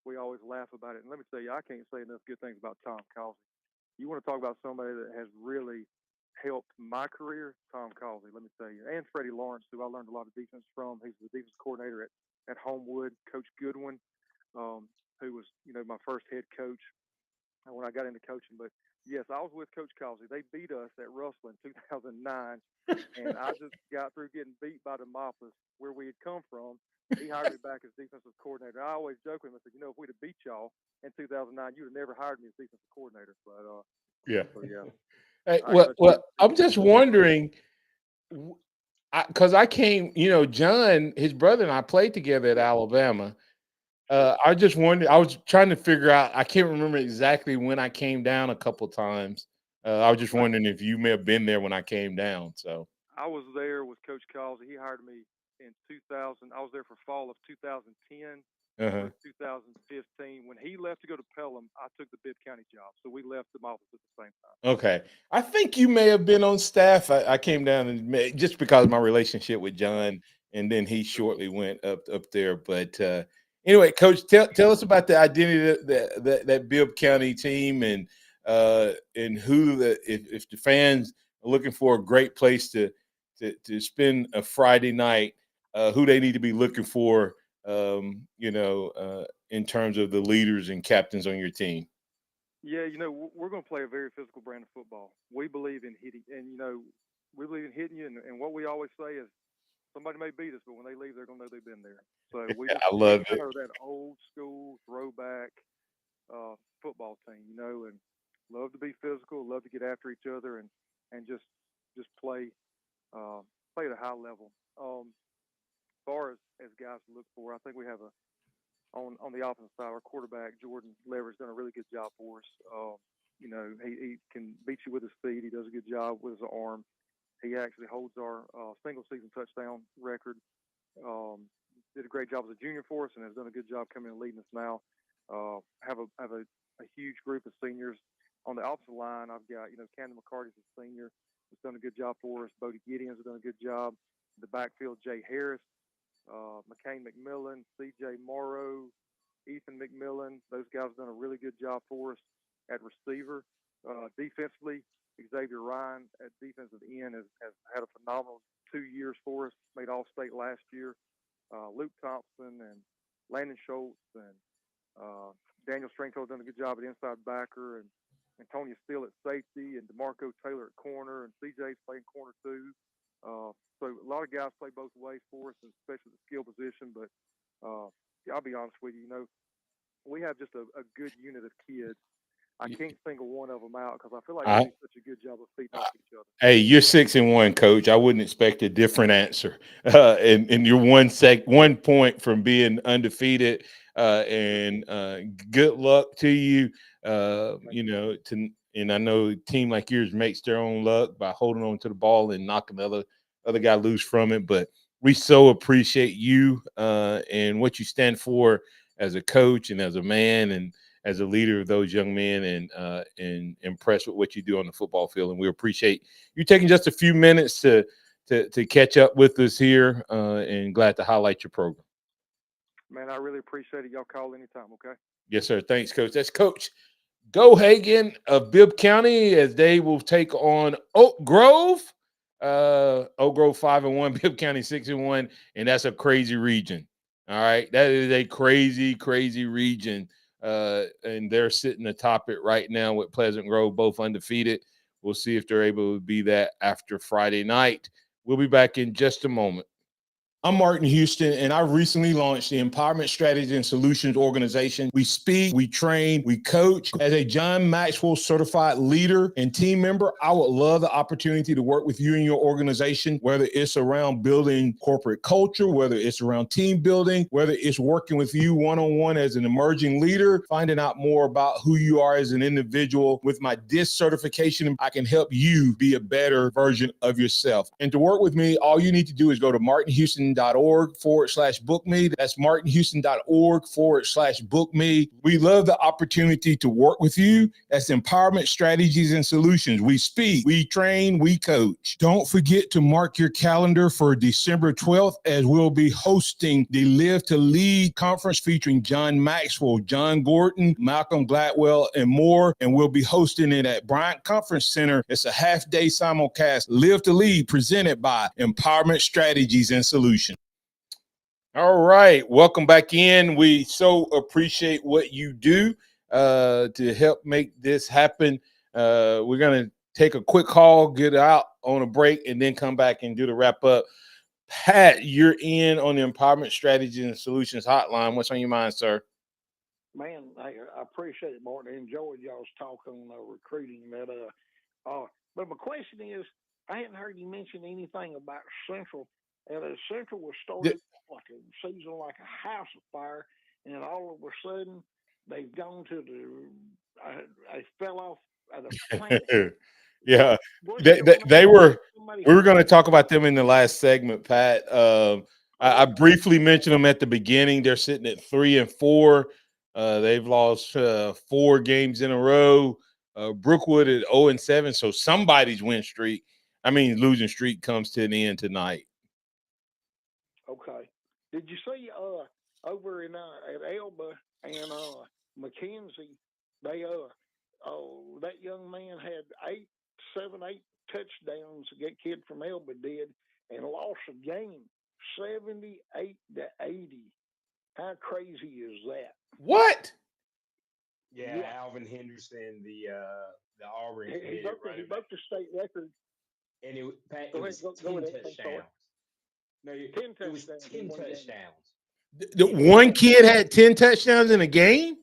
we always laugh about it. And let me tell you, I can't say enough good things about Tom Causey. You want to talk about somebody that has really helped my career, Tom Causey, let me tell you. And Freddie Lawrence, who I learned a lot of defense from. He's the defense coordinator at Homewood. Coach Goodwin, who was, my first head coach when I got into coaching. But, yes, I was with Coach Causey. They beat us at Russell in 2009, and I just got through getting beat by Demopolis, where we had come from. He hired me back as defensive coordinator. I always joke with him. I said, if we'd have beat y'all in 2009, you'd have never hired me as defensive coordinator. But yeah. yeah. Hey, well, I'm just wondering, because I came, John, his brother, and I played together at Alabama. I just wondered. I was trying to figure out. I can't remember exactly when I came down a couple times. I was just wondering if you may have been there when I came down. So I was there with Coach Causey. He hired me in 2000. I was there for fall of 2010. 2015. When he left to go to Pelham, I took the Bibb County job. So we left the office at the same time. Okay. I think you may have been on staff. I came down and just because of my relationship with John, and then he shortly went up there. But anyway, Coach, tell us about the identity of that Bibb County team, and who if the fans are looking for a great place to spend a Friday night, who they need to be looking for, in terms of the leaders and captains on your team. Yeah, we're going to play a very physical brand of football. We believe in hitting, and we believe in hitting you. And what we always say is, somebody may beat us, but when they leave, they're going to know they've been there. So I love it. are that old school throwback football team, and love to be physical, love to get after each other, and just play play at a high level. As far as guys to look for, I think we have on the offensive side, our quarterback Jordan Lever's done a really good job for us. He can beat you with his feet. He does a good job with his arm. He actually holds our single season touchdown record. Did a great job as a junior for us and has done a good job coming and leading us now. Have a huge group of seniors on the offensive line. I've got Camden McCarty's a senior, has done a good job for us. Bodie Gideon's done a good job. The backfield, Jay Harris, McCain McMillan, C.J. Morrow, Ethan McMillan. Those guys have done a really good job for us at receiver. Defensively, Xavier Ryan at defensive end has had a phenomenal 2 years for us, made All-State last year. Luke Thompson and Landon Schultz and Daniel Stringtoe done a good job at inside backer, and Antonia Steele at safety, and DeMarco Taylor at corner, and CJ's playing corner too. So a lot of guys play both ways for us, and especially the skill position. But I'll be honest with you, we have just a good unit of kids. I can't single one of them out because I feel like they do such a good job of feeding off each other. Hey, you're 6-1, Coach. I wouldn't expect a different answer. And you're 1 point from being undefeated. And good luck to you. And I know a team like yours makes their own luck by holding on to the ball and knocking the other guy loose from it. But we so appreciate you and what you stand for as a coach and as a man and as a leader of those young men, and impressed with what you do on the football field. And we appreciate you taking just a few minutes to catch up with us here, and glad to highlight your program. Man, I really appreciate it. Y'all call anytime, okay? Yes, sir. Thanks, Coach. That's Coach Gohagan of Bibb County, as they will take on Oak Grove. Oak Grove 5-1, Bibb County 6-1, and that's a crazy region. All right, that is a crazy, crazy region. And they're sitting atop it right now with Pleasant Grove, both undefeated. We'll see if they're able to be that after Friday night. We'll be back in just a moment. I'm Martin Houston, and I recently launched the Empowerment Strategy and Solutions organization. We speak, we train, we coach. As a John Maxwell certified leader and team member, I would love the opportunity to work with you and your organization, whether it's around building corporate culture, whether it's around team building, whether it's working with you one-on-one as an emerging leader, finding out more about who you are as an individual. With my DISC certification, I can help you be a better version of yourself. And to work with me, all you need to do is go to martinhouston.org/book me. That's martinhouston.org/book me. We love the opportunity to work with you. That's Empowerment Strategies and Solutions. We speak, we train, we coach. Don't forget to mark your calendar for December 12th, as we'll be hosting the Live to Lead conference featuring John Maxwell, John Gordon, Malcolm Gladwell, and more. And we'll be hosting it at Bryant Conference Center. It's a half-day simulcast. Live to Lead, presented by Empowerment Strategies and Solutions. All right, welcome back in. We so appreciate what you do to help make this happen. We're going to take a quick call, get out on a break, and then come back and do the wrap up. Pat, you're in on the Empowerment Strategies and Solutions hotline. What's on your mind, sir? Man, I appreciate it, Martin. I enjoyed y'all's talk on recruiting. But my question is, I hadn't heard you mention anything about Central. And Central was started like a season like a house of fire, and all of a sudden they've gone to they fell off at the planet. Yeah, they were. We were going to talk about them in the last segment, Pat. I briefly mentioned them at the beginning. They're sitting at 3-4. They've lost 4 games in a row. Brookwood at 0-7. So somebody's losing streak comes to an end tonight. Okay. Did you see over in at Elba and McKenzie? They that young man had 7, 8 touchdowns. That kid from Elba did, and lost a game 78-80. How crazy is that? What? Yeah, Alvin Henderson, the Auburn He committed broke running back, the state record. and Pat, Go it ahead, was go 10 ahead. I'm sorry. touchdowns. No, 10 it was touchdowns in 10 one game. touchdowns. The one kid had 10 touchdowns in a game,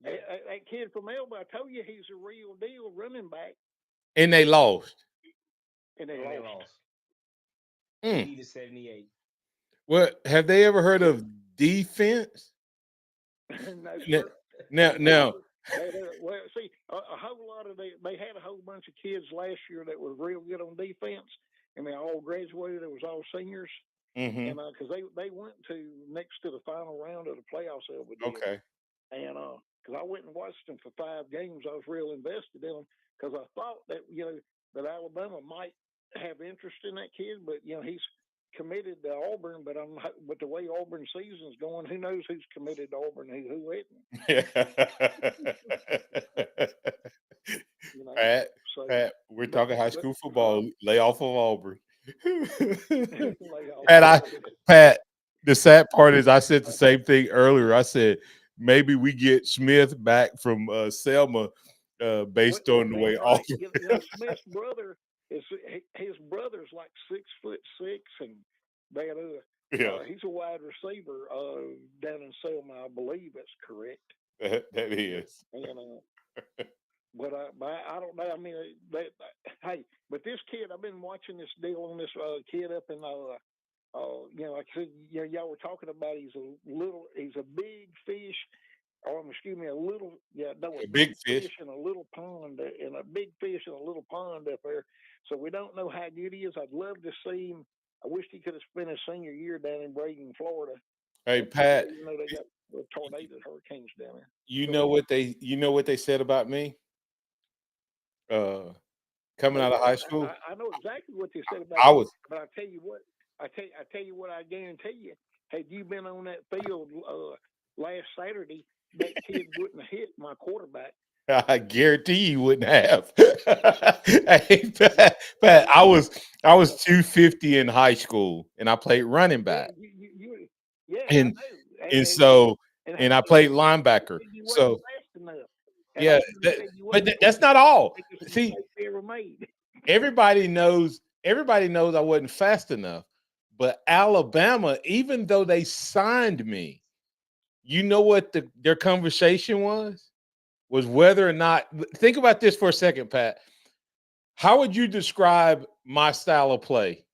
That kid from Elba, I told you he's a real deal running back, and they lost. and they lost. 80-78. What have they ever heard of defense? No, Now, sir. now, Well, see, a whole lot of they had a whole bunch of kids last year that were real good on defense, and they all graduated. It was all seniors, and because they went to next to the final round of the playoffs over there. okay. And because I went and watched them for 5 games, I was real invested in them because I thought that that Alabama might have interest in that kid, but he's committed to Auburn. But the way Auburn season's going, who knows who's committed to Auburn and who isn't? Pat, we're talking high school football. Lay off of Auburn. Pat, the sad part is I said the same thing earlier. I said maybe we get Smith back from Selma based on the way Auburn. Smith's brother his brother's like 6'6", and he's a wide receiver down in Selma, I believe that's correct. That is. And, but I don't know. I mean, but this kid, I've been watching this deal on this kid up in like I said, y'all were talking about he's a big fish, or excuse me, a big fish in a little pond, and a big fish in a little pond up there. So we don't know how good he is. I'd love to see him. I wish he could have spent his senior year down in Braden, Florida. Hey, Pat, they got the tornadoes, hurricanes down there. You know what they said about me? Coming out of high school, I know exactly what they said about you, but I tell you what, I tell you what, I guarantee you, had you been on that field last Saturday, that kid wouldn't have hit my quarterback. I guarantee you wouldn't have. Hey, Pat, I was 250 in high school, and I played running back. And I played linebacker. So. Yeah, but that's not all. See, everybody knows I wasn't fast enough. But Alabama, even though they signed me, you know what their conversation was whether or not. Think about this for a second, Pat. How would you describe my style of play?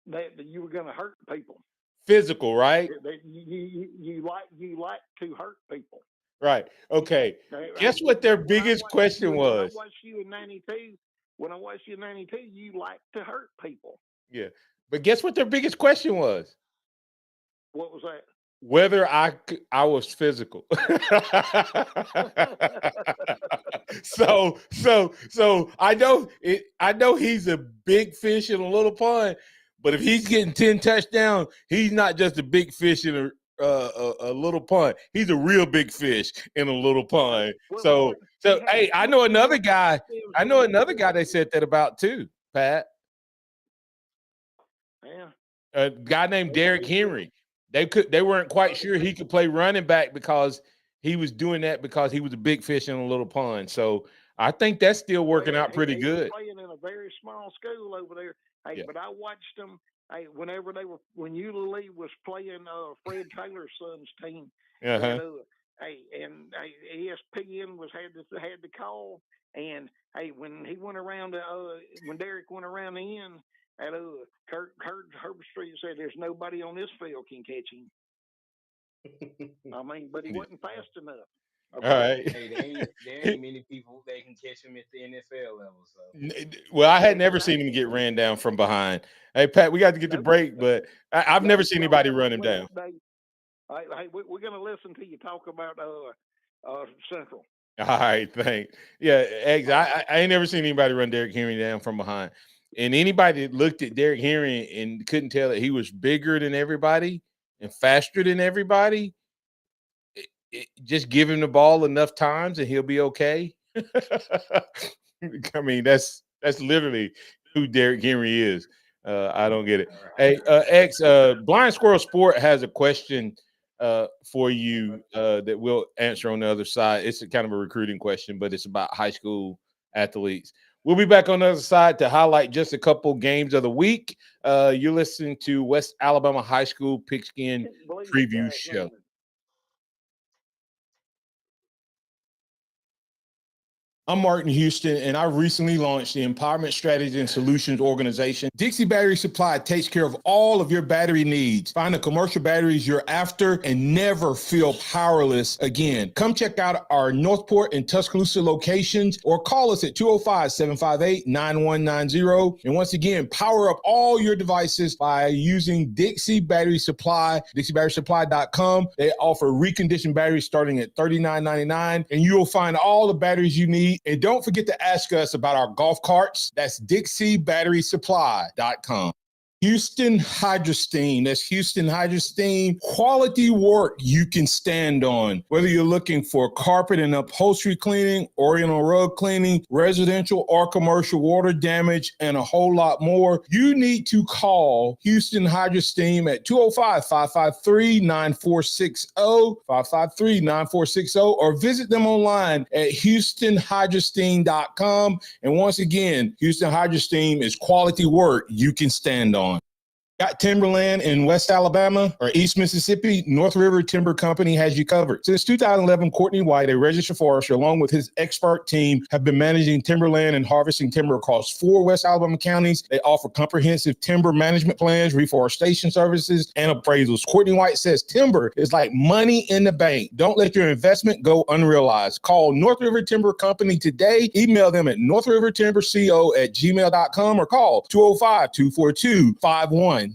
That you were going to hurt people. Physical, right? You like to hurt people. Right. Okay. Guess what their biggest question was? When I watched you in '92, you like to hurt people. Yeah. But guess what their biggest question was? What was that? Whether I was physical. So I know he's a big fish in a little pond, but if he's getting 10 touchdowns, he's not just a big fish in a little pond. He's a real big fish in a little pond. So hey, I know another guy they said that about too, Pat. Yeah. A guy named Derrick Henry. They weren't quite sure he could play running back because he was doing that because he was a big fish in a little pond. So I think that's still working out pretty good. Playing in a very small school over there. Hey, but I watched them. Hey, when Eula Lee was playing Fred Taylor's son's team, and ESPN had to call, and hey, when he went around, when Derek went around the end, and Kurt Herbstreit said, "There's nobody on this field can catch him." I mean, but he wasn't fast enough. Okay. All right. Hey, there ain't many people that can catch him at the NFL level. So. Well, I had never seen him get ran down from behind. Hey, Pat, we got to get the break, but I've never seen anybody run him down. Hey, we're going to listen to you talk about Central. All right, thanks. Yeah, I ain't never seen anybody run Derrick Henry down from behind. And anybody that looked at Derrick Henry and couldn't tell that he was bigger than everybody and faster than everybody, just give him the ball enough times and he'll be okay. I mean, that's literally who Derrick Henry is. I don't get it. Hey, Blind Squirrel Sport has a question for you that we'll answer on the other side. It's a kind of a recruiting question, but it's about high school athletes. We'll be back on the other side to highlight just a couple games of the week. You're listening to West Alabama High School Pigskin Preview Show. I'm Martin Houston, and I recently launched the Empowerment Strategy and Solutions organization. Dixie Battery Supply takes care of all of your battery needs. Find the commercial batteries you're after and never feel powerless again. Come check out our Northport and Tuscaloosa locations or call us at 205-758-9190. And once again, power up all your devices by using Dixie Battery Supply, DixieBatterySupply.com. They offer reconditioned batteries starting at $39.99, and you will find all the batteries you need. And don't forget to ask us about our golf carts. That's DixieBatterySupply.com. Houston Hydrosteam. That's Houston Hydrosteam. Quality work you can stand on. Whether you're looking for carpet and upholstery cleaning, oriental rug cleaning, residential or commercial water damage, and a whole lot more, you need to call Houston Hydrosteam at 205-553-9460, 553-9460, or visit them online at HoustonHydrosteam.com. And once again, Houston Hydrosteam is quality work you can stand on. Got timberland in West Alabama or East Mississippi? North River Timber Company has you covered. Since 2011, Courtney White, a registered forester, along with his expert team, have been managing timberland and harvesting timber across 4 West Alabama counties. They offer comprehensive timber management plans, reforestation services, and appraisals. Courtney White says timber is like money in the bank. Don't let your investment go unrealized. Call North River Timber Company today. Email them at northrivertimberco@gmail.com or call 205-242-5127.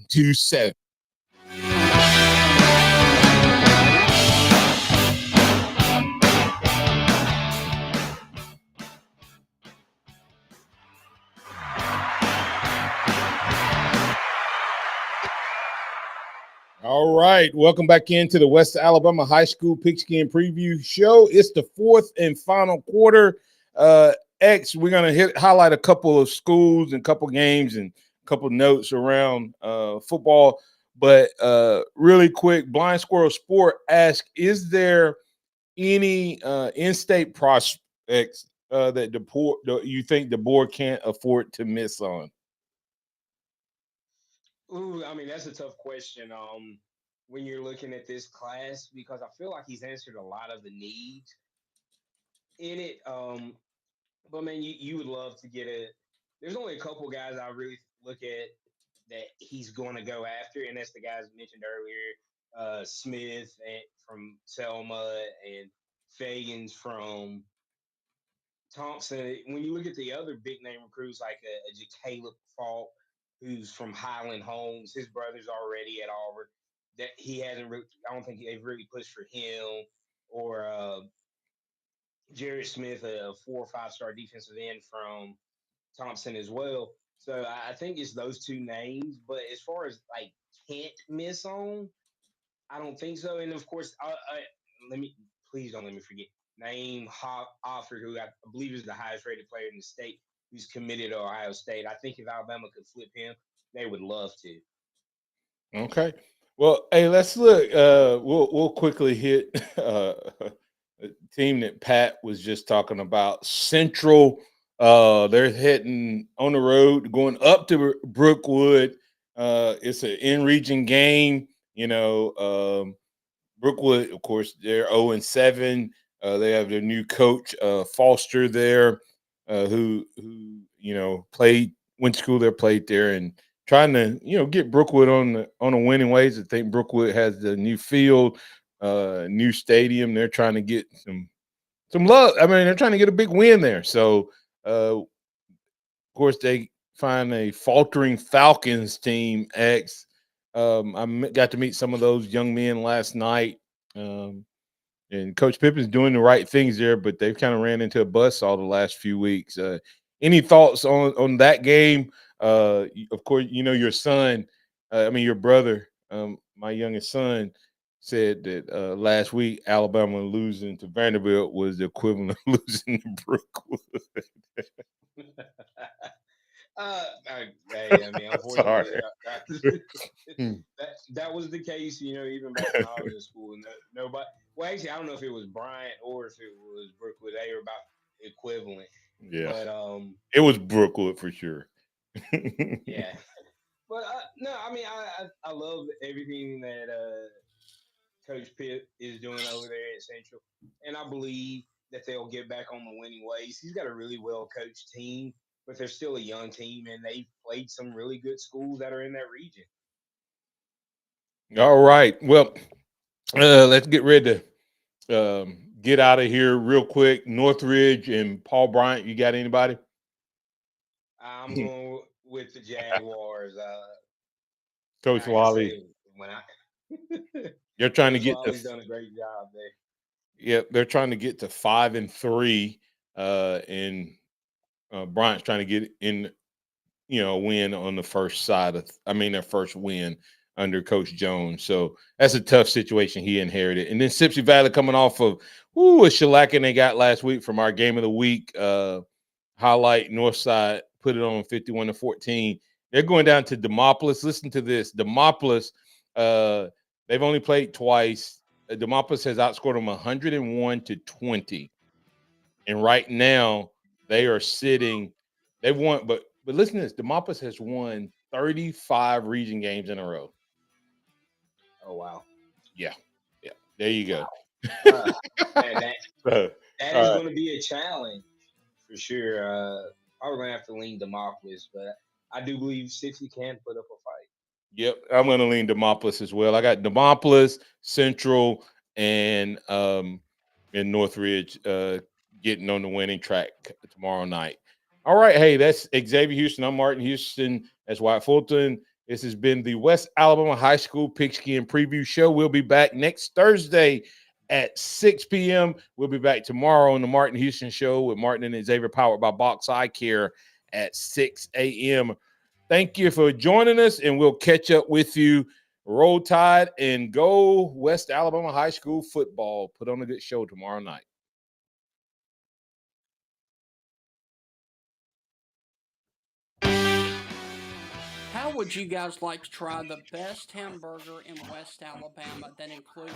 All right, welcome back into the West Alabama High School Pigskin Preview Show. It's the 4th and final quarter. We're gonna highlight a couple of schools and a couple games and a couple notes around football. But really quick, Blind Squirrel Sport asks, is there any in-state prospects that you think the board can't afford to miss on? Ooh, I mean that's a tough question. When you're looking at this class, because I feel like he's answered a lot of the needs in it. But man, you would love to get a. There's only a couple guys I really look at that he's going to go after, and that's the guys mentioned earlier, Smith from Selma and Fagans from Thompson. When you look at the other big name recruits like a Caleb Falk, who's from Highland Homes, his brother's already at Auburn. That he hasn't really, I don't think they've really pushed for him or Jared Smith, a 4 or 5-star defensive end from Thompson as well. So I think it's those two names. But as far as like can't miss on, I don't think so. And of course, please don't let me forget Naeem Offord, who I believe is the highest rated player in the state, who's committed to Ohio State. I think if Alabama could flip him, they would love to. Okay. Well, hey, let's look. We'll quickly hit a team that Pat was just talking about, Central. They're heading on the road, going up to Brookwood. It's an in-region game. Brookwood, of course, they're 0-7. They have their new coach, Foster, there, who went to school there, played there, and trying to get Brookwood on a winning ways. I think Brookwood has the new field, new stadium. They're trying to get some love. I mean, they're trying to get a big win there. So, of course, they find a faltering Falcons team. I got to meet some of those young men last night. And Coach Pippen's doing the right things there, but they've kind of ran into a buzz-saw the last few weeks. Any thoughts on that game? Of course, your son, your brother, my youngest son, said that last week Alabama losing to Vanderbilt was the equivalent of losing to Brookwood. Hey, I mean, Sorry. unfortunately, that was the case, even back when I was in school. Nobody. Well, actually, I don't know if it was Bryant or if it was Brookwood. They were about equivalent. Yeah. But It was Brookwood for sure. yeah. But no, I mean, I love everything that Coach Pitt is doing over there at Central, and I believe that they'll get back on the winning ways. He's got a really well coached team, but they're still a young team, and they've played some really good schools that are in that region. All right. Well, let's get ready to get out of here real quick. Northridge and Paul Bryant, you got anybody? I'm going with the Jaguars. Coach Like I Wally. say, when I They're trying to Coach get Wally's done a great job there. Yeah, they're trying to get to 5-3, and Bryant's trying to get in, win on the first side their first win under Coach Jones. So that's a tough situation he inherited. And then Sipsey Valley coming off of a shellacking they got last week from our game of the week highlight. Northside put it on 51-14. They're going down to Demopolis. Listen to this. Demopolis, they've only played twice. Demopolis has outscored them 101-20. And right now they are sitting, they've won, but listen to this. Demopolis has won 35 region games in a row. Oh, wow. Yeah. There you go. Man, that is going to be a challenge for sure. Probably going to have to lean Demopolis, but I do believe Sipsey can put up a fight. Yep, I'm going to lean Demopolis as well. I got Demopolis, Central, and Northridge getting on the winning track tomorrow night. All right, hey, that's Xavier Houston. I'm Martin Houston. That's Wyatt Fulton. This has been the West Alabama High School Pigskin Preview Show. We'll be back next Thursday at 6 p.m. We'll be back tomorrow on the Martin Houston Show with Martin and Xavier, powered by Box Eye Care at 6 a.m. Thank you for joining us, and we'll catch up with you. Roll Tide and go West Alabama High School football. Put on a good show tomorrow night. How would you guys like to try the best hamburger in West Alabama that includes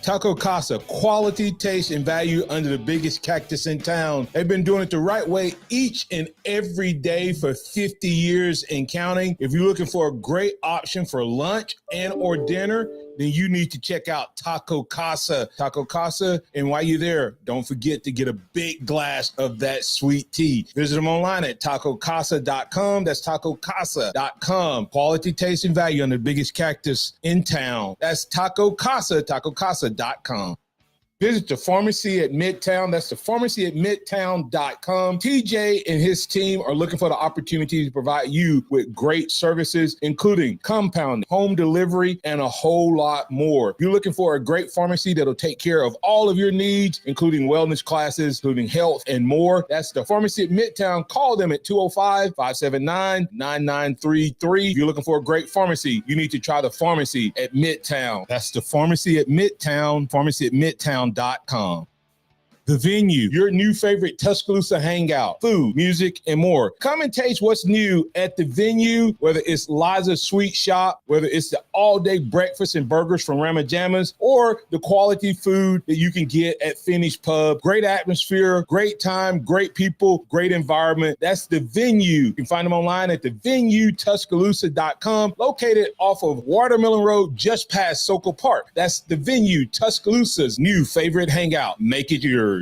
Taco Casa, quality, taste, and value under the biggest cactus in town. They've been doing it the right way each and every day for 50 years and counting. If you're looking for a great option for lunch and or dinner, then you need to check out Taco Casa. Taco Casa, and while you're there, don't forget to get a big glass of that sweet tea. Visit them online at tacocasa.com. That's tacocasa.com. Quality, taste, and value under the biggest cactus in town. That's Taco Casa, tacocasa.com. Visit the pharmacy at Midtown. That's the pharmacy at midtown.com. TJ and his team are looking for the opportunity to provide you with great services, including compounding, home delivery, and a whole lot more. You're looking for a great pharmacy that'll take care of all of your needs, including wellness classes, including health, and more. That's the pharmacy at Midtown. Call them at 205-579-9933. If you're looking for a great pharmacy, you need to try the pharmacy at Midtown. That's the pharmacy at Midtown, pharmacy at Midtown.com. The Venue, your new favorite Tuscaloosa hangout, food, music, and more. Come and taste what's new at The Venue, whether it's Liza's Sweet Shop, whether it's the all-day breakfast and burgers from Ramajama's, or the quality food that you can get at Finish Pub. Great atmosphere, great time, great people, great environment. That's The Venue. You can find them online at thevenuetuscaloosa.com, located off of Watermelon Road, just past Sokol Park. That's The Venue, Tuscaloosa's new favorite hangout. Make it yours.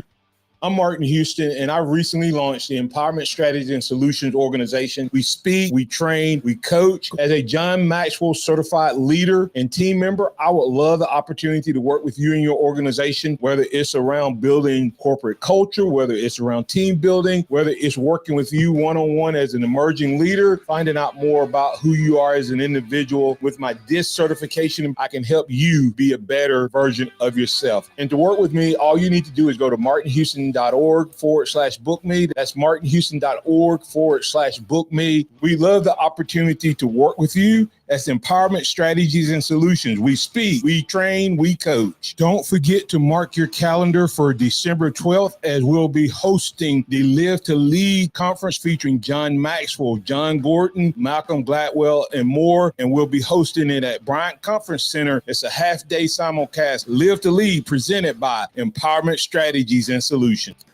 I'm Martin Houston, and I recently launched the Empowerment Strategy and Solutions Organization. We speak, we train, we coach. As a John Maxwell certified leader and team member, I would love the opportunity to work with you and your organization, whether it's around building corporate culture, whether it's around team building, whether it's working with you one-on-one as an emerging leader, finding out more about who you are as an individual. With my DISC certification, I can help you be a better version of yourself. And to work with me, all you need to do is go to martinhouston.org/book me. That's martinhouston.org/book me. We love the opportunity to work with you That's Empowerment Strategies and Solutions. We speak, we train, we coach. Don't forget to mark your calendar for December 12th as we'll be hosting the Live to Lead conference featuring John Maxwell, John Gordon, Malcolm Gladwell, and more. And we'll be hosting it at Bryant Conference Center. It's a half-day simulcast. Live to Lead presented by Empowerment Strategies and Solutions.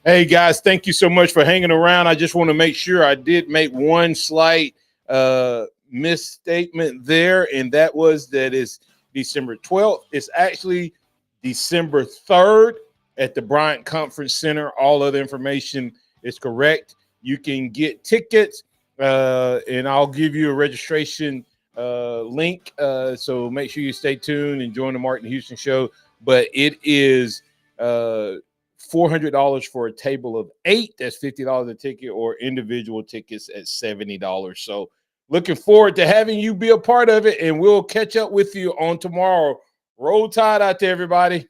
Hey, guys, thank you so much for hanging around. I just want to make sure I did make one slight misstatement there, and that was that it's December 12th. It's actually December 3rd at the Bryant Conference Center. All other information is correct. You can get tickets, and I'll give you a registration link. So make sure you stay tuned and join the Martin Houston Show. But it is $400 for a table of 8. That's $50 a ticket, or individual tickets at $70. So looking forward to having you be a part of it, and we'll catch up with you on tomorrow. Roll Tide out there, everybody.